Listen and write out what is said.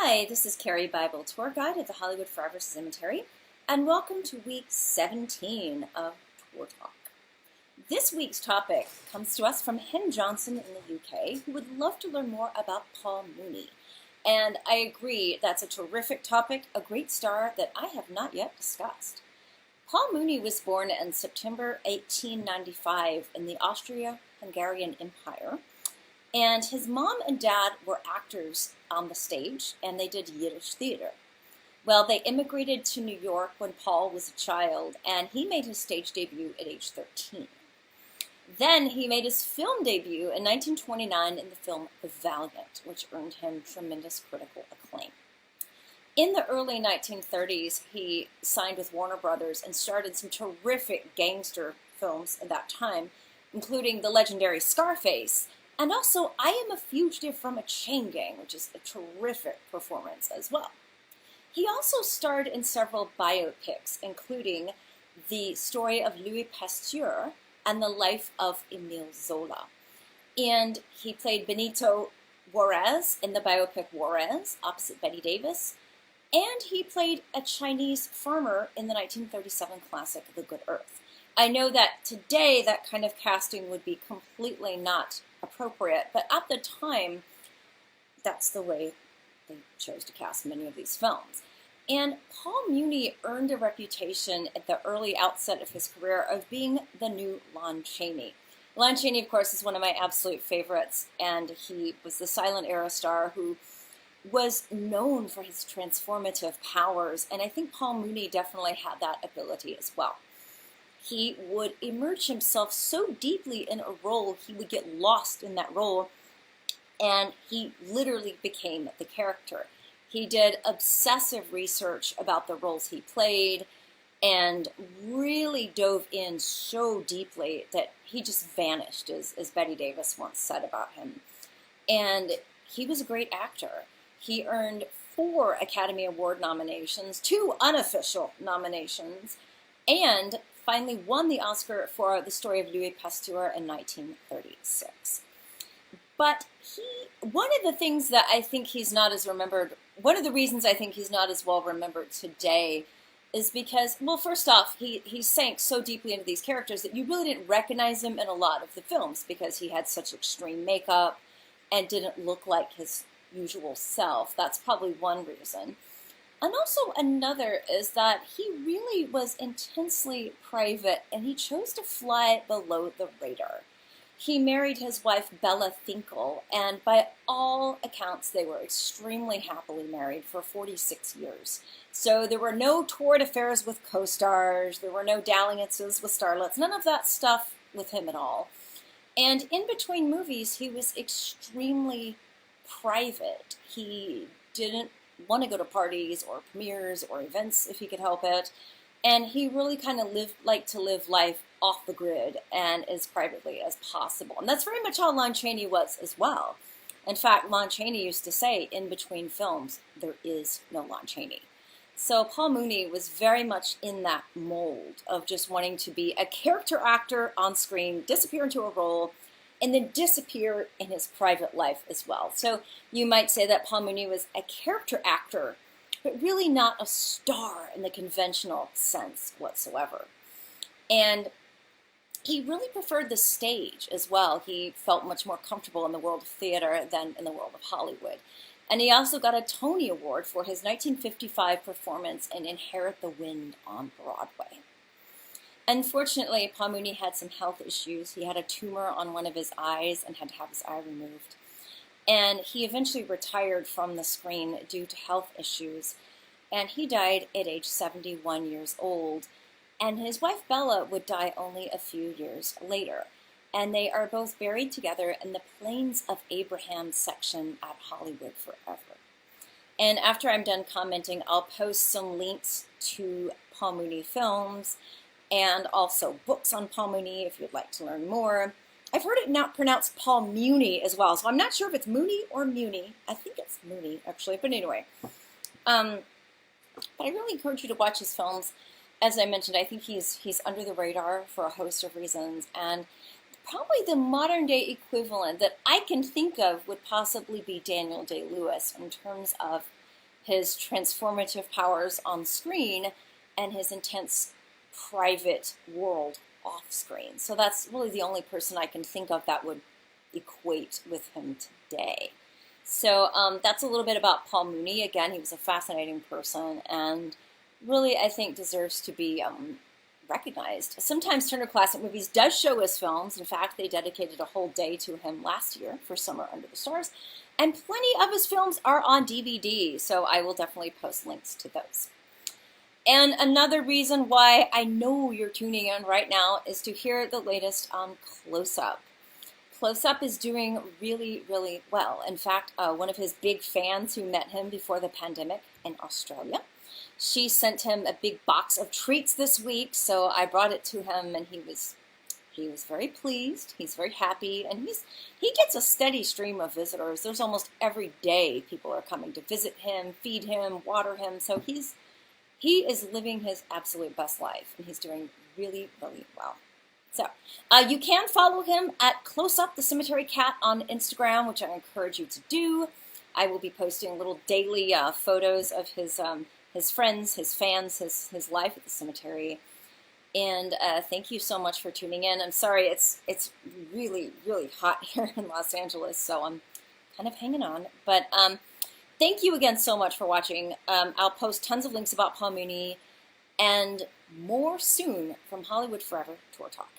Hi, this is Karie Bible, tour guide at the Hollywood Forever Cemetery, and welcome to week 17 of Tour Talk. This week's topic comes to us from Hen Johnson in the UK, who would love to learn more about Paul Muni. And I agree, that's a terrific topic, a great star that I have not yet discussed. Paul Muni was born in September 1895 in the Austria-Hungarian Empire. And his mom and dad were actors on the stage, and they did Yiddish theater. Well, they immigrated to New York when Paul was a child, and he made his stage debut at age 13. Then he made his film debut in 1929 in the film The Valiant, which earned him tremendous critical acclaim. In the early 1930s, he signed with Warner Brothers and starred some terrific gangster films at that time, including the legendary Scarface, and also I Am a Fugitive from a Chain Gang, which is a terrific performance as well. He also starred in several biopics, including The Story of Louis Pasteur and The Life of Emile Zola. And he played Benito Juarez in the biopic Juarez, opposite Bette Davis. And he played a Chinese farmer in the 1937 classic The Good Earth. I know that today that kind of casting would be completely not appropriate, but at the time, that's the way they chose to cast many of these films. And Paul Muni earned a reputation at the early outset of his career of being the new Lon Chaney. Lon Chaney, of course, is one of my absolute favorites, and he was the silent era star who was known for his transformative powers, and I think Paul Muni definitely had that ability as well. He would immerse himself so deeply in a role, he would get lost in that role, and he literally became the character. He did obsessive research about the roles he played and really dove in so deeply that he just vanished, as Bette Davis once said about him. And he was a great actor. He earned 4 Academy Award nominations, 2 unofficial nominations, and finally won the Oscar for The Story of Louis Pasteur in 1936. But one of the things that I think he's not as remembered, one of the reasons I think he's not as well remembered today is because, well, first off, he sank so deeply into these characters that you really didn't recognize him in a lot of the films because he had such extreme makeup and didn't look like his usual self. That's probably one reason. And also another is that he really was intensely private and he chose to fly below the radar. He married his wife Bella Finkel, and by all accounts they were extremely happily married for 46 years. So there were no toured affairs with co-stars, there were no dalliances with starlets, none of that stuff with him at all. And in between movies he was extremely private. He didn't want to go to parties or premieres or events if he could help it, and he really kind of liked to live life off the grid and as privately as possible. And that's very much how Lon Chaney was as well. In fact, Lon Chaney used to say, in between films, there is no Lon Chaney. So Paul Muni was very much in that mold of just wanting to be a character actor on screen, disappear into a role, and then disappear in his private life as well. So you might say that Paul Muni was a character actor, but really not a star in the conventional sense whatsoever. And he really preferred the stage as well. He felt much more comfortable in the world of theater than in the world of Hollywood. And he also got a Tony Award for his 1955 performance in Inherit the Wind on Broadway. Unfortunately, Paul Muni had some health issues. He had a tumor on one of his eyes and had to have his eye removed. And he eventually retired from the screen due to health issues. And he died at age 71 years old. And his wife Bella would die only a few years later. And they are both buried together in the Plains of Abraham section at Hollywood Forever. And after I'm done commenting, I'll post some links to Paul Muni films and also books on Paul Muni if you'd like to learn more. I've heard it not pronounced Paul Muni as well, so I'm not sure if it's Muni or Muni. I think it's Muni, actually, but anyway. But I really encourage you to watch his films. As I mentioned, I think he's under the radar for a host of reasons, and probably the modern day equivalent that I can think of would possibly be Daniel Day-Lewis in terms of his transformative powers on screen and his intense private world off screen. So that's really the only person I can think of that would equate with him today. So that's a little bit about Paul Muni. Again, he was a fascinating person and really, I think, deserves to be recognized. Sometimes Turner Classic Movies does show his films. In fact, they dedicated a whole day to him last year for Summer Under the Stars. And plenty of his films are on DVD, so I will definitely post links to those. And another reason why I know you're tuning in right now is to hear the latest Close Up. Close Up is doing really, really well. In fact, one of his big fans who met him before the pandemic in Australia, she sent him a big box of treats this week, so I brought it to him, and he was very pleased. He's very happy, and he gets a steady stream of visitors. There's almost every day people are coming to visit him, feed him, water him. So he is living his absolute best life, and he's doing really, really well. So you can follow him at Close Up the Cemetery Cat on Instagram, which I encourage you to do. I will be posting little daily photos of his friends, his fans, his life at the cemetery. And thank you so much for tuning in. I'm sorry, it's really, really hot here in Los Angeles, so I'm kind of hanging on. But thank you again so much for watching. I'll post tons of links about Paul Muni and more soon from Hollywood Forever Tour Talk.